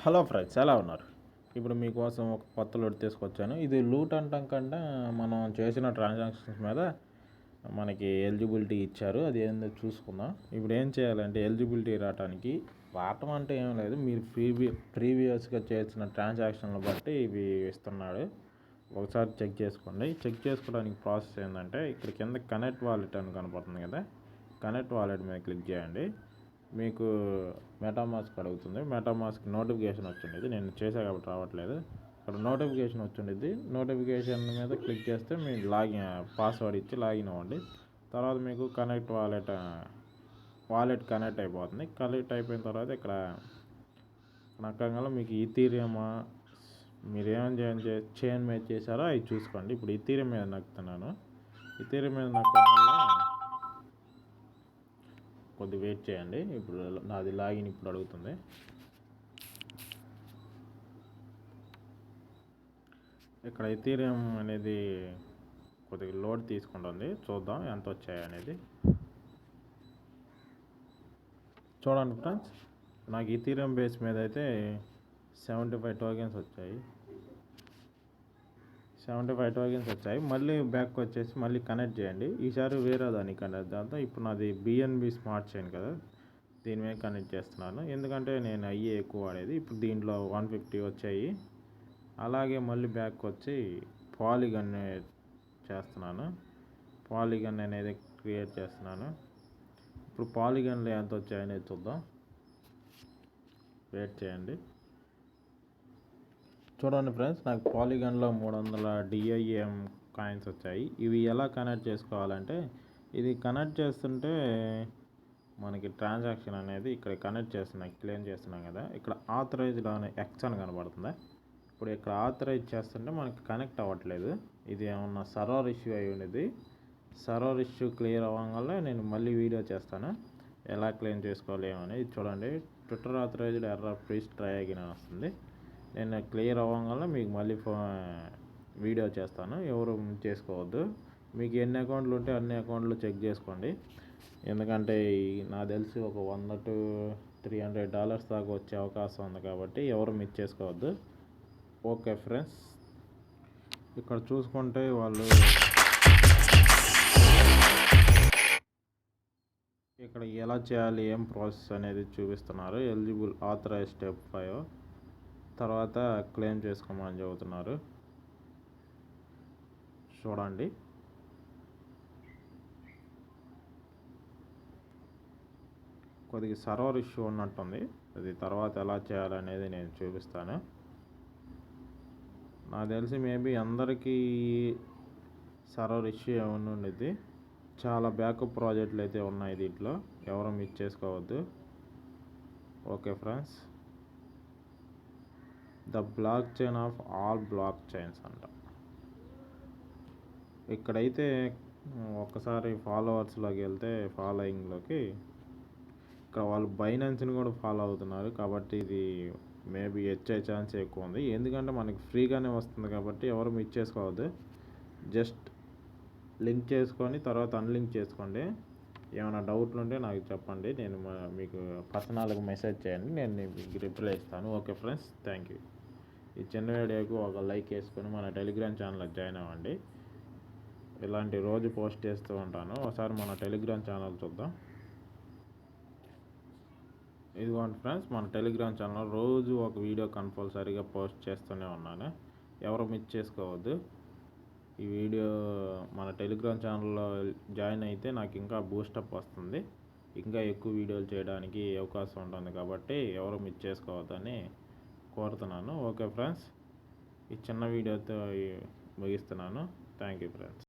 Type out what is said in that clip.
Hello friends, ఎలా ఉన్నారు? ఇప్పుడు మీకోసం ఒక కొత్త లోడ్ తీసుకొచ్చాను. ఇది లూట్ అంటాం కంటే మనం చేసిన ట్రాన్సాక్షన్స్ మీద మనకి ఎలిజిబిలిటీ ఇచ్చారు. అది ఏందో చూసుకుందాం. ఇప్పుడు ఏం చేయాలంటే ఎలిజిబిలిటీ రావటం అంటే ఏం లేదు, మీరు ప్రీవియస్గా చేసిన ట్రాన్సాక్షన్లు బట్టి ఇవి ఇస్తున్నాడు. ఒకసారి చెక్ చేసుకోండి. చెక్ చేసుకోవడానికి ప్రాసెస్ ఏంటంటే ఇక్కడ కింద కనెక్ట్ వాలెట్ అని కనపడుతుంది కదా, కనెక్ట్ వాలెట్ మీద క్లిక్ చేయండి. మీకు మెటామాస్క్ అడుగుతుంది. మెటామాస్క్ నోటిఫికేషన్ వచ్చింది. నేను చేసా కాబట్టి రావట్లేదు. ఇక్కడ నోటిఫికేషన్ వచ్చింది. నోటిఫికేషన్ మీద క్లిక్ చేస్తే మీరు పాస్వర్డ్ ఇచ్చి లాగిన్ అవ్వండి. తర్వాత మీకు వాలెట్ కనెక్ట్ అయిపోతుంది. కనెక్ట్ అయిపోయిన తర్వాత ఇక్కడ నక్కగా మీకు ఈథీరియం మీరు ఏమైనా చైన్ మీద చేశారో అవి చూసుకోండి. ఇప్పుడు ఈథీరియం మీద నక్కుతున్నాను. ఈథీరియం మీద నక్కడం వల్ల కొద్ది వెయిట్ చేయండి. ఇప్పుడు నాది లాగిన్ ఇప్పుడు అడుగుతుంది. ఇక్కడ ఈథీరియం అనేది కొద్దిగా లోడ్ తీసుకుంటుంది. చూద్దాం ఎంత వచ్చాయి అనేది. చూడండి ఫ్రెండ్స్, నాకు ఈథీరియం బేస్ మీద అయితే 75 టోకెన్స్ వచ్చాయి. 75 టోకెన్స్ వచ్చాయి. మళ్ళీ బ్యాక్ వచ్చేసి మళ్ళీ కనెక్ట్ చేయండి. ఈసారి వేరే దానికి కనెక్ట్ చేద్దాం. ఇప్పుడు నాది బిఎన్బి స్మార్ట్ చైన్ కదా, దీని మీద కనెక్ట్ చేస్తున్నాను. ఎందుకంటే నేను అయ్యే ఎక్కువ వాడేది. ఇప్పుడు దీంట్లో 150 వచ్చాయి. అలాగే మళ్ళీ బ్యాక్ వచ్చి పాలిగన్ చేస్తున్నాను. పాలిగన్ అనేది క్రియేట్ చేస్తున్నాను. ఇప్పుడు పాలిగన్లో ఎంత వచ్చాయనేది చూద్దాం. వెయిట్ చేయండి. చూడండి ఫ్రెండ్స్, నాకు పాలిగన్లో 300 డిఐఎం కాయిన్స్ వచ్చాయి. ఇవి ఎలా కనెక్ట్ చేసుకోవాలంటే, ఇది కనెక్ట్ చేస్తుంటే మనకి ట్రాన్సాక్షన్ అనేది ఇక్కడ కనెక్ట్ చేస్తున్నాం, క్లెయిమ్ చేస్తున్నాం కదా, ఇక్కడ ఆథరైజ్డ్ అనే ఎక్స్ అని కనబడుతుంది. ఇప్పుడు ఇక్కడ ఆథరైజ్ చేస్తుంటే మనకి కనెక్ట్ అవ్వట్లేదు. ఇది ఏమన్నా సర్వర్ ఇష్యూ అయి ఉండేది. సర్వర్ ఇష్యూ క్లియర్ అవ్వగానే నేను మళ్ళీ వీడియో చేస్తాను ఎలా క్లెయిమ్ చేసుకోవాలి ఏమని. చూడండి, Twitter authorised error please try again అని వస్తుంది. నేను క్లియర్ అవ్వగానే మీకు మళ్ళీ వీడియో చేస్తాను. ఎవరు చేసుకోవద్దు. మీకు ఎన్ని అకౌంట్లు ఉంటే అన్ని అకౌంట్లు చెక్ చేసుకోండి. ఎందుకంటే నాకు తెలిసి ఒక $100 to $300 దాకా వచ్చే అవకాశం ఉంది కాబట్టి ఎవరు మిస్ చేసుకోవద్దు. ఓకే ఫ్రెండ్స్, ఇక్కడ చూసుకుంటే వాళ్ళు ఇక్కడ ఎలా చేయాలి, ఏం ప్రాసెస్ అనేది చూపిస్తున్నారు. ఎలిజిబుల్ ఆథరైజ్ స్టెప్ 5, తర్వాత క్లెయిమ్ చేసుకోమని చెబుతున్నారు. చూడండి, కొద్దిగా సర్వర్ ఇష్యూ ఉన్నట్టుంది. అది తర్వాత ఎలా చేయాలనేది నేను చూపిస్తాను. నాకు తెలిసి మేబీ అందరికీ సర్వర్ ఇష్యూ ఏమన్నా ఉండేది. చాలా బ్యాకప్ ప్రాజెక్టులు అయితే ఉన్నాయి దీంట్లో, ఎవరు మిస్ చేసుకోవద్దు. Okay friends, the blockchain of all blockchains అంట. ఇక్కడైతే ఒక్కసారి ఫాలోవర్స్లోకి వెళ్తే ఫాలోయింగ్లోకి ఇక్కడ వాళ్ళు బైనాన్స్ని కూడా ఫాలో అవుతున్నారు. కాబట్టి ఇది మేబీ వచ్చే ఛాన్స్ ఎక్కువ ఉంది. ఎందుకంటే మనకి ఫ్రీగానే వస్తుంది కాబట్టి ఎవరు మిస్ చేసుకోవద్దు. జస్ట్ లింక్ చేసుకొని తర్వాత అన్లింక్ చేసుకోండి. ఏమైనా డౌట్లు ఉంటే నాకు చెప్పండి. నేను మీకు పర్సనల్గా మెసేజ్ చేయండి, నేను మీకు రిప్లై ఇస్తాను. Okay friends, thank you. ఈ చిన్న వీడియోకి ఒక లైక్ వేసుకొని మన టెలిగ్రామ్ ఛానల్లో జాయిన్ అవ్వండి. ఇలాంటి రోజు పోస్ట్ చేస్తూ ఉంటాను. ఒకసారి మన టెలిగ్రామ్ ఛానల్ చూద్దాం. ఇదిగోండి ఫ్రెండ్స్, మన టెలిగ్రామ్ ఛానల్ రోజు ఒక వీడియో కంపల్సరీగా పోస్ట్ చేస్తూనే ఉన్నాను. ఎవరు మిస్ చేసుకోవద్దు. ఈ వీడియో మన టెలిగ్రామ్ ఛానల్లో జాయిన్ అయితే నాకు ఇంకా బూస్టప్ వస్తుంది. ఇంకా ఎక్కువ వీడియోలు చేయడానికి అవకాశం ఉంటుంది. కాబట్టి ఎవరు మిస్ చేసుకోవద్దని కోరుతున్నాను. ఓకే ఫ్రెండ్స్, ఈ చిన్న వీడియోతో ముగిస్తున్నాను. Thank you friends.